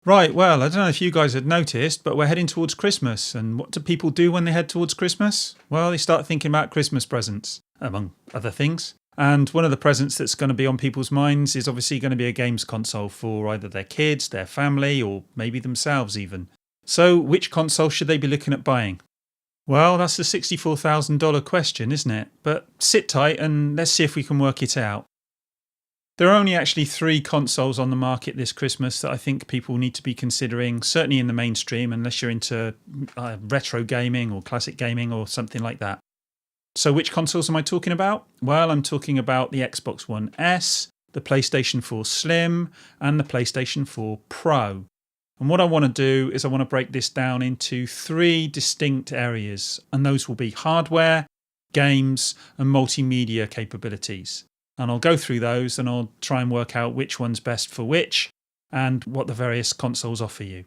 Right, well, I don't know if you guys had noticed, but we're heading towards Christmas. And what do people do when they head towards Christmas? Well, they start thinking about Christmas presents, among other things. And one of the presents that's going to be on people's minds is obviously going to be a games console for either their kids, their family, or maybe themselves even. So which console should they be looking at buying? Well, that's the $64,000 question, isn't it? But sit tight and let's see if we can work it out. There are only actually 3 consoles on the market this Christmas that I think people need to be considering, certainly in the mainstream, unless you're into retro gaming or classic gaming or something like that. So which consoles am I talking about? Well, I'm talking about the Xbox One S, the PlayStation 4 Slim, and the PlayStation 4 Pro. And what I want to do is I want to break this down into 3 distinct areas, and those will be hardware, games, and multimedia capabilities. And I'll go through those and I'll try and work out which one's best for which and what the various consoles offer you.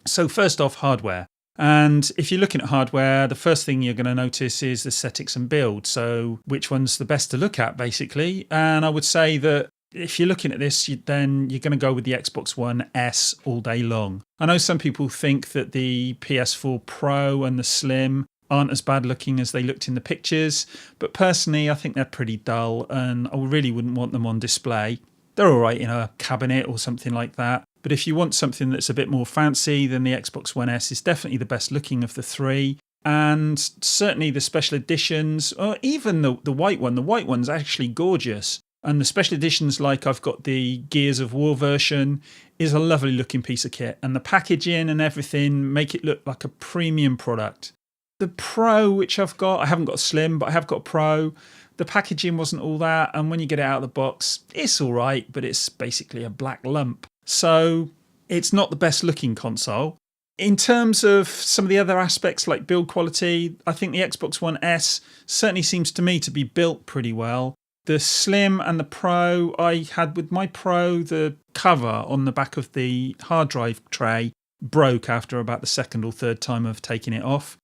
So first off, hardware. And if you're looking at hardware, the first thing you're going to notice is aesthetics and build. So which one's the best to look at, basically. And I would say that if you're looking at this, then you're going to go with the Xbox One S all day long. I know some people think that the PS4 Pro and the Slim aren't as bad looking as they looked in the pictures, but personally I think they're pretty dull and I really wouldn't want them on display. They're alright in a cabinet or something like that, but if you want something that's a bit more fancy, then the Xbox One S is definitely the best looking of the 3. And certainly the special editions, or even the white one's actually gorgeous. And the special editions, like I've got the Gears of War version, is a lovely looking piece of kit, and the packaging and everything make it look like a premium product. The Pro, which I've got, I haven't got a Slim, but I have got a Pro. The packaging wasn't all that, and when you get it out of the box, it's all right, but it's basically a black lump. So it's not the best looking console. In terms of some of the other aspects like build quality, I think the Xbox One S certainly seems to me to be built pretty well. The Slim and the Pro, I had with my Pro, the cover on the back of the hard drive tray broke after about the 2nd or 3rd time of taking it off.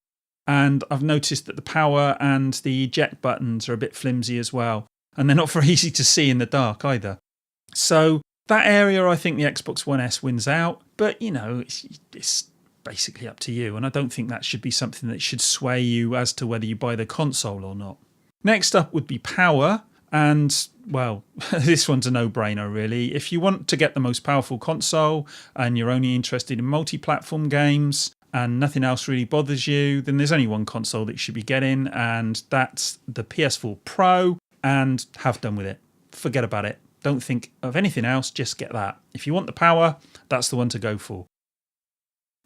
And I've noticed that the power and the eject buttons are a bit flimsy as well. And they're not very easy to see in the dark either. So that area, I think the Xbox One S wins out. But, you know, it's basically up to you. And I don't think that should be something that should sway you as to whether you buy the console or not. Next up would be power. And, well, this one's a no-brainer, really. If you want to get the most powerful console and you're only interested in multi-platform games and nothing else really bothers you, then there's only one console that you should be getting, and that's the PS4 Pro, and have done with it. Forget about it. Don't think of anything else, just get that. If you want the power, that's the one to go for.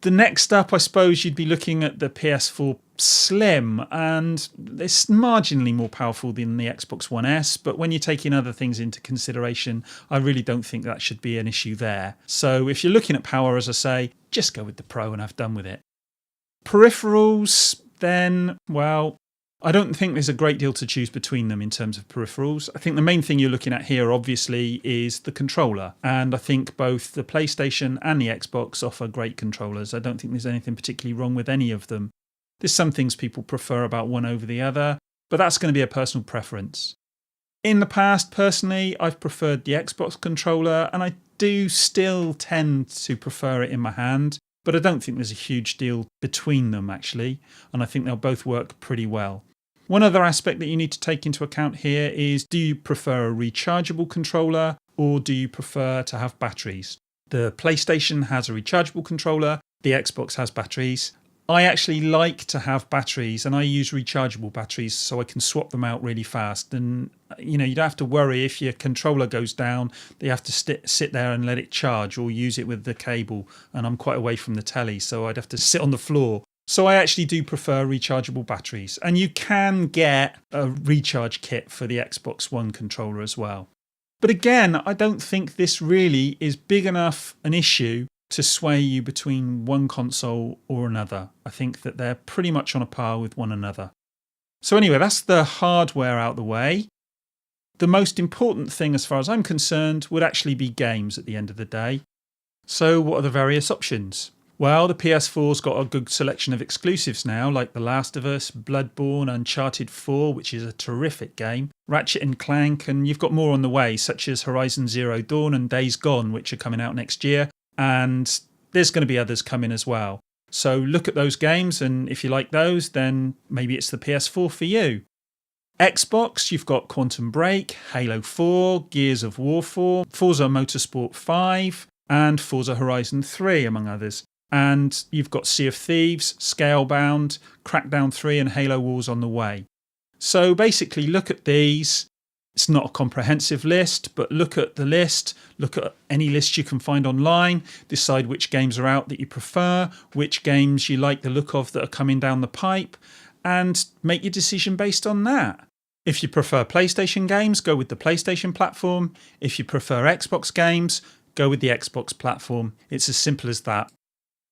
The next up, I suppose you'd be looking at the PS4 Slim, and it's marginally more powerful than the Xbox One S, but when you're taking other things into consideration, I really don't think that should be an issue there. So if you're looking at power, as I say, just go with the Pro and have done with it. Peripherals, then, well, I don't think there's a great deal to choose between them in terms of peripherals. I think the main thing you're looking at here, obviously, is the controller. And I think both the PlayStation and the Xbox offer great controllers. I don't think there's anything particularly wrong with any of them. There's some things people prefer about one over the other, but that's going to be a personal preference. In the past, personally, I've preferred the Xbox controller, and I do still tend to prefer it in my hand, but I don't think there's a huge deal between them, actually, and I think they'll both work pretty well. One other aspect that you need to take into account here is, do you prefer a rechargeable controller or do you prefer to have batteries? The PlayStation has a rechargeable controller, the Xbox has batteries. I actually like to have batteries, and I use rechargeable batteries so I can swap them out really fast. And you know, you don't have to worry if your controller goes down, you have to sit there and let it charge or use it with the cable. And I'm quite away from the telly, so I'd have to sit on the floor. So I actually do prefer rechargeable batteries, and you can get a recharge kit for the Xbox One controller as well. But again, I don't think this really is big enough an issue to sway you between one console or another. I think that they're pretty much on a par with one another. So anyway, that's the hardware out the way. The most important thing as far as I'm concerned would actually be games at the end of the day. So what are the various options? Well, the PS4's got a good selection of exclusives now, like The Last of Us, Bloodborne, Uncharted 4, which is a terrific game, Ratchet and Clank, and you've got more on the way, such as Horizon Zero Dawn and Days Gone, which are coming out next year, and there's going to be others coming as well. So look at those games, and if you like those, then maybe it's the PS4 for you. Xbox, you've got Quantum Break, Halo 4, Gears of War 4, Forza Motorsport 5, and Forza Horizon 3, among others. And you've got Sea of Thieves, Scalebound, Crackdown 3, and Halo Wars on the way. So basically, look at these. It's not a comprehensive list, but look at the list, look at any list you can find online, decide which games are out that you prefer, which games you like the look of that are coming down the pipe, and make your decision based on that. If you prefer PlayStation games, go with the PlayStation platform. If you prefer Xbox games, go with the Xbox platform. It's as simple as that.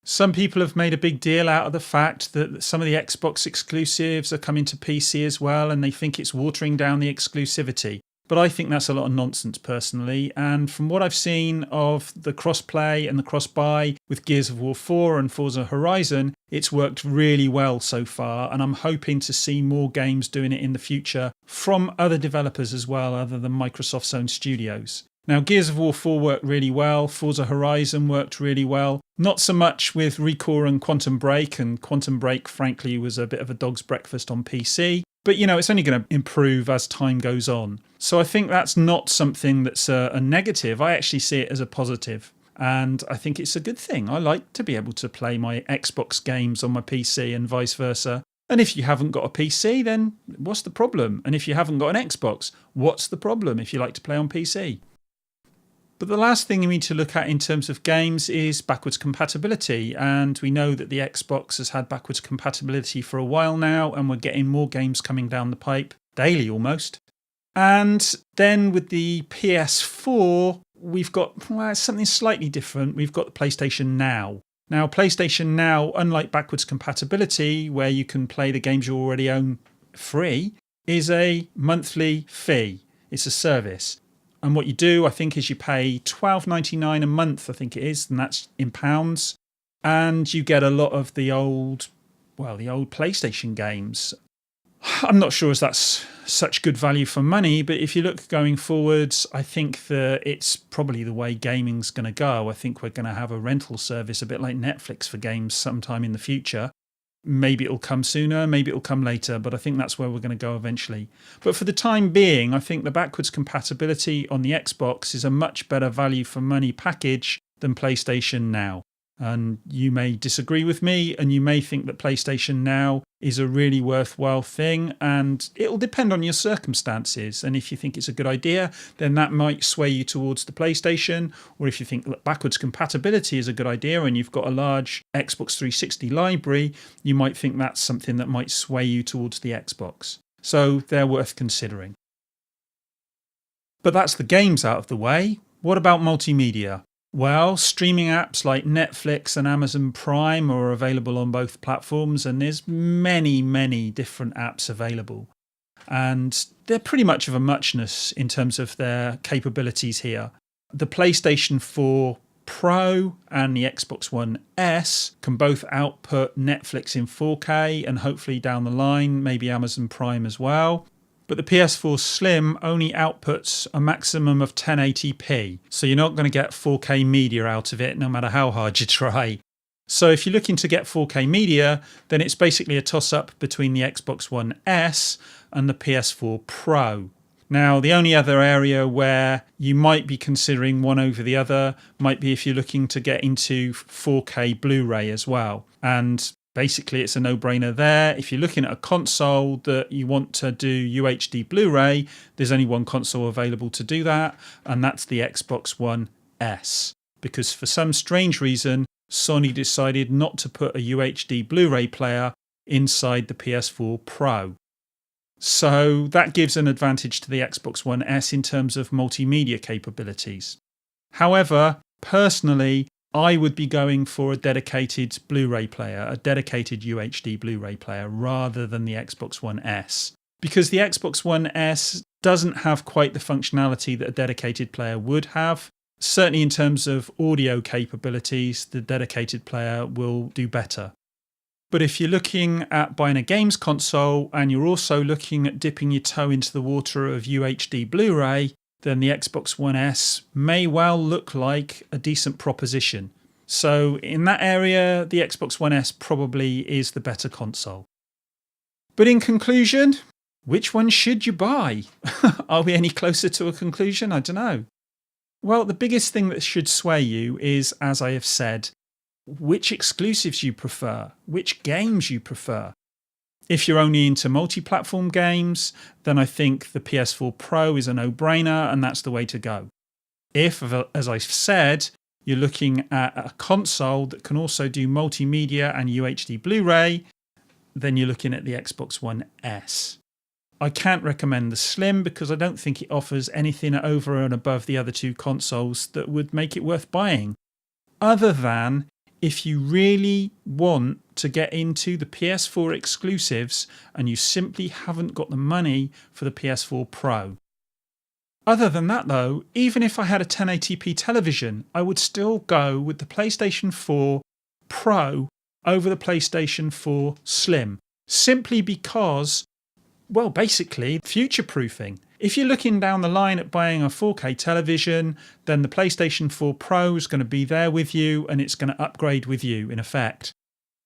Some people have made a big deal out of the fact that some of the Xbox exclusives are coming to PC as well, and they think it's watering down the exclusivity. But I think that's a lot of nonsense personally, and from what I've seen of the cross-play and the cross-buy with Gears of War 4 and Forza Horizon, it's worked really well so far, and I'm hoping to see more games doing it in the future from other developers as well, other than Microsoft's own studios. Now, Gears of War 4 worked really well, Forza Horizon worked really well, not so much with Recore and Quantum Break, and Quantum Break frankly was a bit of a dog's breakfast on PC. But, it's only going to improve as time goes on. So I think that's not something that's a negative. I actually see it as a positive. And I think it's a good thing. I like to be able to play my Xbox games on my PC and vice versa. And if you haven't got a PC, then what's the problem? And if you haven't got an Xbox, what's the problem if you like to play on PC? But the last thing you need to look at in terms of games is backwards compatibility. And we know that the Xbox has had backwards compatibility for a while now, and we're getting more games coming down the pipe, daily almost. And then with the PS4, we've got something slightly different. We've got the PlayStation Now. Now, PlayStation Now, unlike backwards compatibility, where you can play the games you already own free, is a monthly fee. It's a service. And what you do, I think, is you pay $12.99 a month, I think it is, and that's in pounds. And you get a lot of the old PlayStation games. I'm not sure if that's such good value for money, but if you look going forwards, I think that it's probably the way gaming's going to go. I think we're going to have a rental service a bit like Netflix for games sometime in the future. Maybe it'll come sooner, maybe it'll come later, but I think that's where we're going to go eventually. But for the time being, I think the backwards compatibility on the Xbox is a much better value for money package than PlayStation Now. And you may disagree with me, and you may think that PlayStation Now is a really worthwhile thing, and it'll depend on your circumstances. And if you think it's a good idea, then that might sway you towards the PlayStation. Or if you think that backwards compatibility is a good idea and you've got a large Xbox 360 library, you might think that's something that might sway you towards the Xbox. So they're worth considering. But that's the games out of the way. What about multimedia? Well, streaming apps like Netflix and Amazon Prime are available on both platforms, and there's many different apps available. And they're pretty much of a muchness in terms of their capabilities here. The PlayStation 4 Pro and the Xbox One S can both output Netflix in 4K, and hopefully down the line, maybe Amazon Prime as well. But the PS4 Slim only outputs a maximum of 1080p, so you're not going to get 4K media out of it no matter how hard you try. So if you're looking to get 4K media, then it's basically a toss-up between the Xbox One S and the PS4 Pro. Now, the only other area where you might be considering one over the other might be if you're looking to get into 4K Blu-ray as well. And basically, it's a no-brainer there. If you're looking at a console that you want to do UHD Blu-ray, there's only one console available to do that, and that's the Xbox One S. Because for some strange reason, Sony decided not to put a UHD Blu-ray player inside the PS4 Pro. So that gives an advantage to the Xbox One S in terms of multimedia capabilities. However, personally, I would be going for a dedicated Blu-ray player, a dedicated UHD Blu-ray player, rather than the Xbox One S. Because the Xbox One S doesn't have quite the functionality that a dedicated player would have. Certainly in terms of audio capabilities, the dedicated player will do better. But if you're looking at buying a games console and you're also looking at dipping your toe into the water of UHD Blu-ray, then the Xbox One S may well look like a decent proposition. So in that area, the Xbox One S probably is the better console. But in conclusion, which one should you buy? Are we any closer to a conclusion? I don't know. Well, the biggest thing that should sway you is, as I have said, which exclusives you prefer, which games you prefer. If you're only into multi-platform games, then I think the PS4 Pro is a no-brainer and that's the way to go. If, as I've said, you're looking at a console that can also do multimedia and UHD Blu-ray, then you're looking at the Xbox One S. I can't recommend the Slim because I don't think it offers anything over and above the other two consoles that would make it worth buying, other than if you really want to get into the PS4 exclusives and you simply haven't got the money for the PS4 Pro. Other than that though, even if I had a 1080p television, I would still go with the PlayStation 4 Pro over the PlayStation 4 Slim, simply because, well, basically future-proofing. If you're looking down the line at buying a 4K television, then the PlayStation 4 Pro is going to be there with you and it's going to upgrade with you in effect.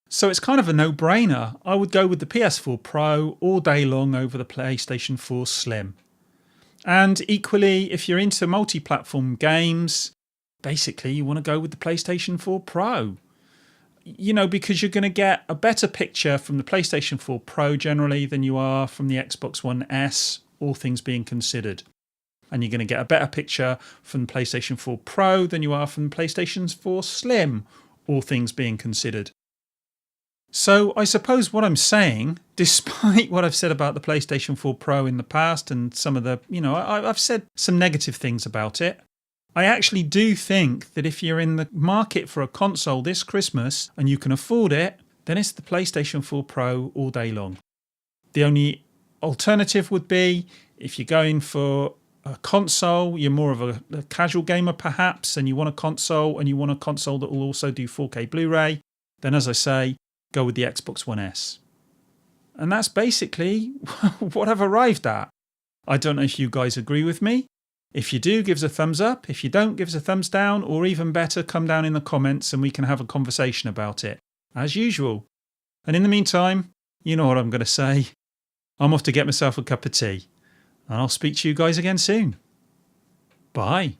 So it's kind of a no-brainer. I would go with the PS4 Pro all day long over the PlayStation 4 Slim. And equally, if you're into multi-platform games, basically you want to go with the PlayStation 4 Pro. You know, because you're going to get a better picture from the PlayStation 4 Pro generally than you are from the Xbox One S, all things being considered. And you're going to get a better picture from the PlayStation 4 Pro than you are from the PlayStation 4 Slim, all things being considered. So I suppose what I'm saying, despite what I've said about the PlayStation 4 Pro in the past and some of the, I've said some negative things about it, I actually do think that if you're in the market for a console this Christmas and you can afford it, then it's the PlayStation 4 Pro all day long. The only alternative would be if you're going for a console, you're more of a casual gamer perhaps, and you want a console that will also do 4K Blu-ray, then as I say, go with the Xbox One S. And that's basically what I've arrived at. I don't know if you guys agree with me. If you do, give us a thumbs up. If you don't, give us a thumbs down, or even better, come down in the comments and we can have a conversation about it, as usual. And in the meantime, you know what I'm going to say. I'm off to get myself a cup of tea, and I'll speak to you guys again soon. Bye.